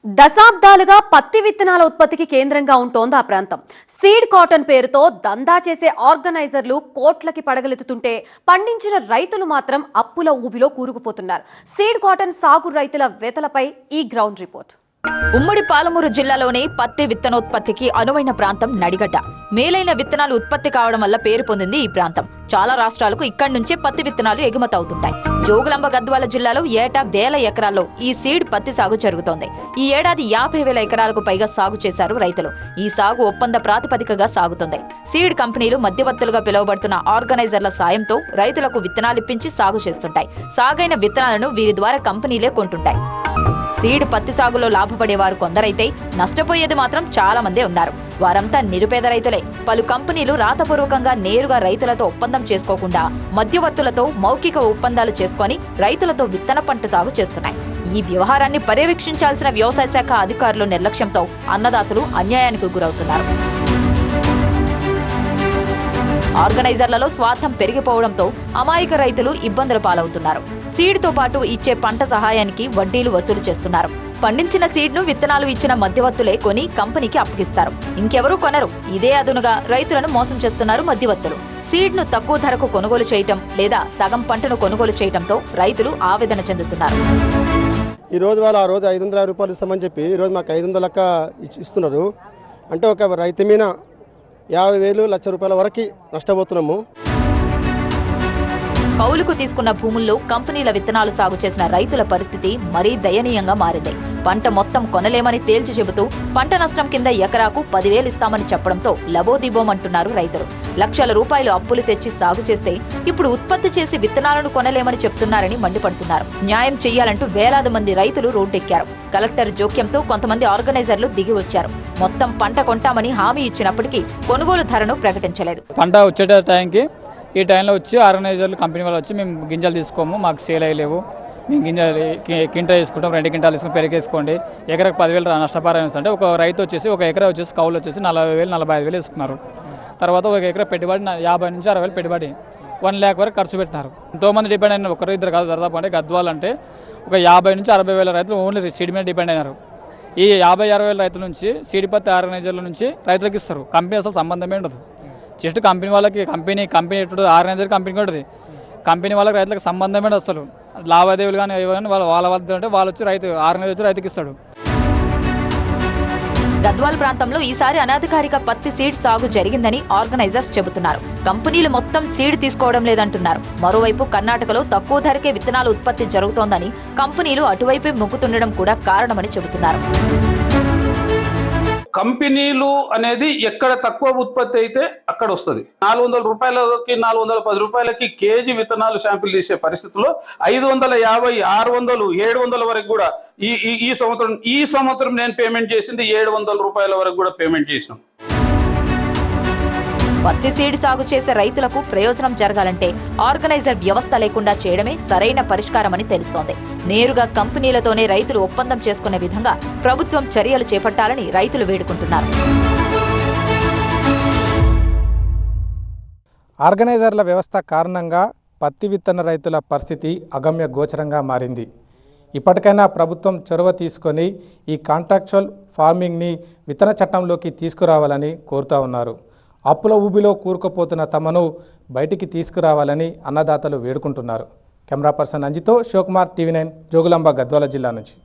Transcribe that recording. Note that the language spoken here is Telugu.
దశాబ్దాలుగా పత్తి విత్తనాల ఉత్పత్తికి కేంద్రంగా ఉంటోంది ఆ ప్రాంతం. సీడ్ కాటన్ పేరుతో దందా చేసే ఆర్గనైజర్లు కోట్లకి పడగలెత్తుతుంటే పండించిన రైతులు మాత్రం అప్పుల ఊబిలో కూరుకుపోతున్నారు. సీడ్ కాటన్ సాగు రైతుల వేతలపై ఈ గ్రౌండ్ రిపోర్ట్. ఉమ్మడి పాలమూరు జిల్లాలోని పత్తి విత్తనోత్పత్తికి అనువైన ప్రాంతం నడిగడ్డ. మేలైన విత్తనాలు ఉత్పత్తి కావడం వల్ల పేరు పొందింది ఈ ప్రాంతం. చాలా రాష్ట్రాలకు ఇక్కడి నుంచే పత్తి విత్తనాలు ఎగుమతి అవుతుంటాయి. జోగులాంబ గద్వాల జిల్లాలో ఏటా వేల ఎకరాల్లో ఈ సీడ్ పత్తి సాగు జరుగుతోంది. ఈ ఏడాది 50,000 ఎకరాలకు పైగా సాగు చేశారు రైతులు. ఈ సాగు ఒప్పంద ప్రాతిపదికగా సాగుతుంది. సీడ్ కంపెనీలు మధ్యవర్తులుగా పిలువబడుతున్న ఆర్గనైజర్ల సాయంతో రైతులకు విత్తనాలిప్పించి సాగు చేస్తుంటాయి. సాగైన విత్తనాలను వీరి ద్వారా కంపెనీలే కొంటుంటాయి. సీడ్ పత్తి సాగులో లాభపడేవారు కొందరైతే నష్టపోయేది మాత్రం చాలా మందే ఉన్నారు. వారంతా నిరుపేద రైతులే. పలు కంపెనీలు రాతపూర్వకంగా నేరుగా రైతులతో ఒప్పందం చేసుకోకుండా మధ్యవర్తులతో మౌఖిక ఒప్పందాలు చేసుకుని రైతులతో విత్తన పంట సాగు చేస్తున్నాయి. ఈ వ్యవహారాన్ని పర్యవేక్షించాల్సిన వ్యవసాయ శాఖ అధికారుల నిర్లక్ష్యంతో అన్నదాతలు అన్యాయానికి గురవుతున్నారు. ఆర్గనైజర్లలో స్వార్థం పెరిగిపోవడంతో అమాయక రైతులు ఇబ్బందుల పాలవుతున్నారు. సీడ్తో పాటు ఇచ్చే పంట సహాయానికి వడ్డీలు వసూలు చేస్తున్నారు. పండించిన సీడ్ను విత్తనాలు ఇచ్చిన మధ్యవర్తులే కొని కంపెనీకి అప్పగిస్తారు. ఇంకెవరూ కొనరు. ఇదే అదునుగా రైతులను మోసం చేస్తున్నారు మధ్యవర్తులు. సీడ్ను తక్కువ ధరకు కొనుగోలు చేయటం లేదా సగం పంటను కొనుగోలు చేయడంతో రైతులు ఆవేదన చెందుతున్నారు. ఈ రోజు వాళ్ళు ఆ రోజు 550 రూపాయలు ఇస్తామని చెప్పి ఈరోజు మాకు 500 లెక్క ఇస్తున్నారు. అంటే ఒక రైతు మీద 50,000 లక్ష రూపాయల వరకు నష్టపోతున్నాము. కౌలుకు తీసుకున్న భూముల్లో కంపెనీల విత్తనాలు సాగు చేసిన రైతుల పరిస్థితి మరీ దయనీయంగా మారింది. పంట మొత్తం కొనలేమని తేల్చి చెబుతూ పంట నష్టం కింద ఎకరాకు 10,000 ఇస్తామని చెప్పడంతో లబోదిబోమంటున్నారు రైతులు. లక్షల రూపాయలు అప్పులు తెచ్చి సాగు చేస్తే ఇప్పుడు ఉత్పత్తి చేసి విత్తనాలను కొనలేమని చెప్తున్నారని మండిపడుతున్నారు. న్యాయం చెయ్యాలంటూ వేలాది మంది రైతులు రోడ్డెక్కారు. కలెక్టర్ జోక్యంతో కొంతమంది ఆర్గనైజర్లు దిగి వచ్చారు. మొత్తం పంట కొంటామని హామీ ఇచ్చినప్పటికీ కొనుగోలు ధరను ప్రకటించలేదు. పంట వచ్చే టైంకి ఈ టైంలో వచ్చి ఆర్గనైజర్లు కంపెనీ వాళ్ళు వచ్చి మేము గింజలు తీసుకోము, మాకు సేల్ అయ్యలేవు, మేము గింజలు కింటా తీసుకుంటాం, 2 క్వింటాలు తీసుకుని పెరిగేసుకోండి, ఎకరకు 10,000 నష్టపరిహారం అంటే ఒక రైతు వచ్చేసి ఒక ఎకరా వచ్చేసి కౌలు వచ్చేసి 40,000 45,000 వేసుకున్నారు. తర్వాత ఒక ఎకరా పెట్టుబడి 50,000 నుంచి 60,000 పెట్టుబడి 1 lakh వరకు ఖర్చు పెట్టినారు. ఎంతోమంది డిపెండ్ అయినారు. ఒకరు ఇద్దరు కాదు, దాదాపు అంటే గద్వాలంటే ఒక 50,000 నుంచి 60,000 రైతులు ఓన్లీ సీడ్ మీద డిపెండ్ అయినారు. ఈ 50,000-60,000 రైతుల నుంచి సీడ్ పత్తి ఆర్గనైజర్ల నుంచి రైతులకు ఇస్తారు. కంపెనీ అసలు సంబంధమే ఉండదు. జస్ట్ కంపెనీ వాళ్ళకి కంపెనీ ఎట్టు ఆర్గనైజర్ కంపెనీకి ఉంటుంది. కంపెనీ వాళ్ళకి రైతులకు సంబంధమే ఉండదు. అసలు లావాదేవీలు కానీ ఏమైనా వాళ్ళ వద్ద అంటే వాళ్ళు వచ్చి ఆర్గనైజర్ వచ్చి రైతుకి ఇస్తాడు. గద్వాల్ ప్రాంతంలో ఈసారి అనధికారిక పత్తి సీడ్ సాగు జరిగిందని ఆర్గనైజర్స్ చెబుతున్నారు. కంపెనీలు మొత్తం సీడ్ తీసుకోవడం లేదంటున్నారు. మరోవైపు కర్ణాటకలో తక్కువ ధరకే విత్తనాల ఉత్పత్తి జరుగుతోందని కంపెనీలు అటువైపే మొగ్గుతుండడం కూడా కారణమని చెబుతున్నారు. కంపెనీలు అనేది ఎక్కడ తక్కువ ఉత్పత్తి అయితే అక్కడ వస్తుంది. 400 రూపాయలకి 410 రూపాయలకి కేజీ విత్తనాలు శాంపిల్ తీసే పరిస్థితుల్లో 550, 600, 700 వరకు కూడా ఈ సంవత్సరం నేను పేమెంట్ చేసింది 700 రూపాయల వరకు కూడా పేమెంట్ చేసినాం. పత్తి సీడ్ సాగు చేసే రైతులకు ప్రయోజనం జరగాలంటే ఆర్గనైజర్ వ్యవస్థ లేకుండా చేయడమే సరైన పరిష్కారమని తెలుస్తోంది. నేరుగా కంపెనీలతోనే రైతులు ఒప్పందం చేసుకునే విధంగా ప్రభుత్వం చర్యలు చేపట్టాలని రైతులు వేడుకుంటున్నారు. ఆర్గనైజర్ల వ్యవస్థ కారణంగా పత్తి విత్తన రైతుల పరిస్థితి అగమ్య గోచరంగా మారింది. ఇప్పటికైనా ప్రభుత్వం చొరవ తీసుకొని ఈ కాంట్రాక్చువల్ ఫార్మింగ్ని విత్తన చట్టంలోకి తీసుకురావాలని కోరుతూ ఉన్నారు. అప్పుల ఊబిలో కూరుకుపోతున్న తమను బయటికి తీసుకురావాలని అన్నదాతలు వేడుకుంటున్నారు. కెమెరా పర్సన్ అంజితో శివకుమార్, TV9, జోగులాంబ గద్వాల జిల్లా నుంచి.